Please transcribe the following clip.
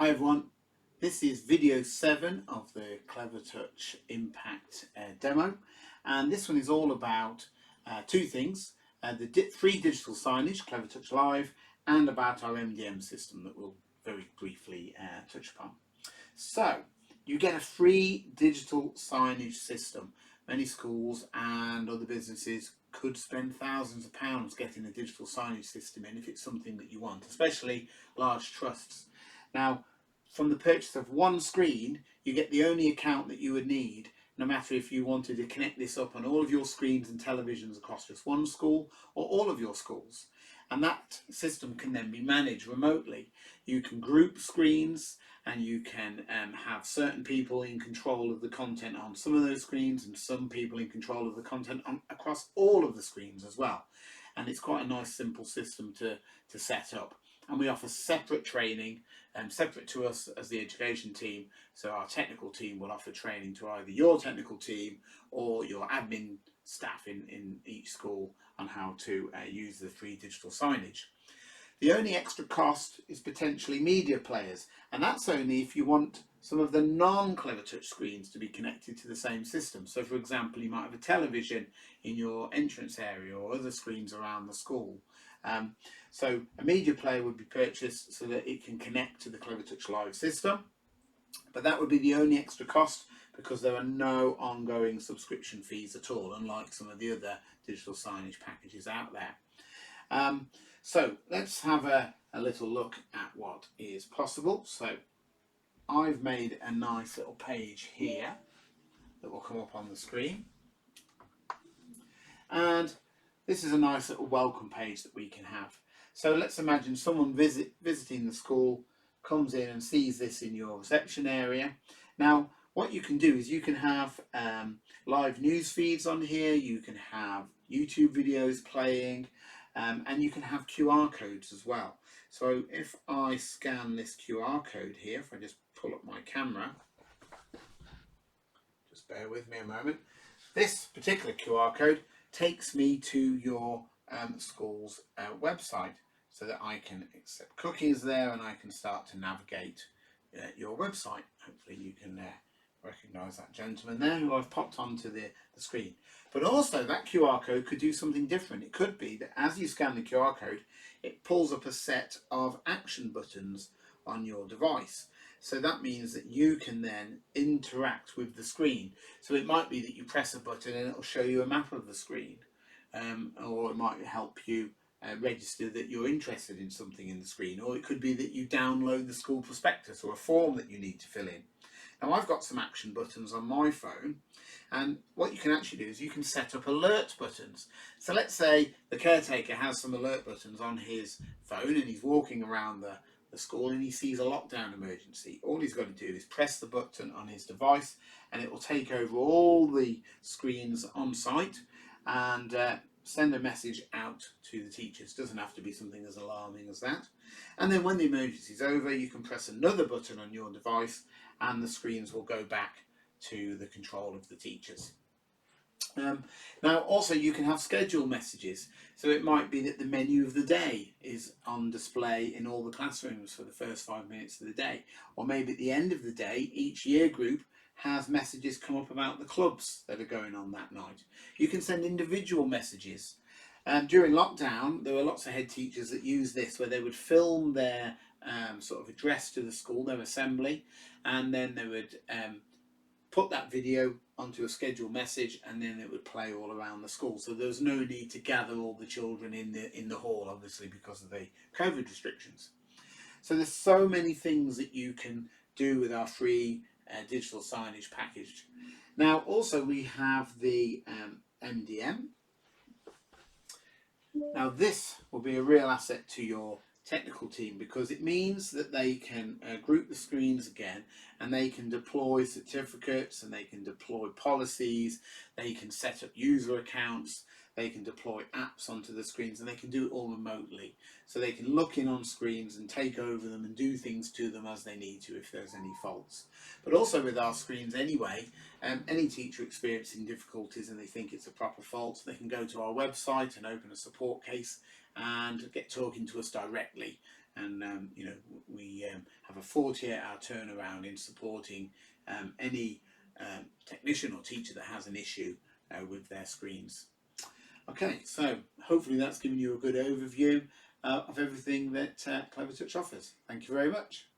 Hi everyone, this is video 7 of the Clevertouch Impact demo, and this one is all about two things, the free digital signage, Clevertouch Live, and about our MDM system that we'll very briefly touch upon. So, you get a free digital signage system. Many schools and other businesses could spend thousands of pounds getting a digital signage system in if it's something that you want, especially large trusts. Now, from the purchase of one screen, you get the only account that you would need, no matter if you wanted to connect this up on all of your screens and televisions across just one school or all of your schools. And that system can then be managed remotely. You can group screens and you can have certain people in control of the content on some of those screens and some people in control of the content across all of the screens as well. And it's quite a nice simple system to set up. And we offer separate training, separate to us as the education team. So our technical team will offer training to either your technical team or your admin staff in each school on how to use the free digital signage. The only extra cost is potentially media players, and that's only if you want some of the non-Clevertouch screens to be connected to the same system. So for example, you might have a television in your entrance area or other screens around the school. So a media player would be purchased so that it can connect to the Clevertouch Live system, but that would be the only extra cost because there are no ongoing subscription fees at all, unlike some of the other digital signage packages out there. So let's have a little look at what is possible. So I've made a nice little page here that will come up on the screen, and this is a nice little welcome page that we can have. So let's imagine someone visiting the school comes in and sees this in your reception area. Now what you can do is you can have live news feeds on here, you can have YouTube videos playing, and you can have QR codes as well. So if I scan this QR code here, if I just pull up my camera, just bear with me a moment, this particular QR code takes me to your school's website so that I can accept cookies there and I can start to navigate your website. Hopefully you can recognise that gentleman there who I've popped onto the screen. But also that QR code could do something different. It could be that as you scan the QR code, it pulls up a set of action buttons on your device. So that means that you can then interact with the screen. So it might be that you press a button and it'll show you a map of the screen, or it might help you register that you're interested in something in the screen, or it could be that you download the school prospectus or a form that you need to fill in. Now I've got some action buttons on my phone, and what you can actually do is you can set up alert buttons. So let's say the caretaker has some alert buttons on his phone and he's walking around the school and he sees a lockdown emergency. All he's got to do is press the button on his device and it will take over all the screens on site and send a message out to the teachers. Doesn't have to be something as alarming as that. And then when the emergency is over, you can press another button on your device and the screens will go back to the control of the teachers. Now also you can have schedule messages, so it might be that the menu of the day is on display in all the classrooms for the first 5 minutes of the day, or maybe at the end of the day each year group has messages come up about the clubs that are going on that night. You can send individual messages. During lockdown there were lots of head teachers that used this, where they would film their sort of address to the school, their assembly, and then they would put that video onto a scheduled message and then it would play all around the school. So there was no need to gather all the children in the hall, obviously because of the COVID restrictions. So there's so many things that you can do with our free digital signage package. Now also we have the MDM. Now this will be a real asset to your technical team because it means that they can group the screens again and they can deploy certificates and they can deploy policies, they can set up user accounts, they can deploy apps onto the screens, and they can do it all remotely. So they can look in on screens and take over them and do things to them as they need to if there's any faults. But also with our screens anyway, any teacher experiencing difficulties and they think it's a proper fault, they can go to our website and open a support case and get talking to us directly and you know, we have a 48-hour turnaround in supporting any technician or teacher that has an issue with their screens. Okay, so hopefully that's given you a good overview of everything that Clevertouch offers. Thank you very much.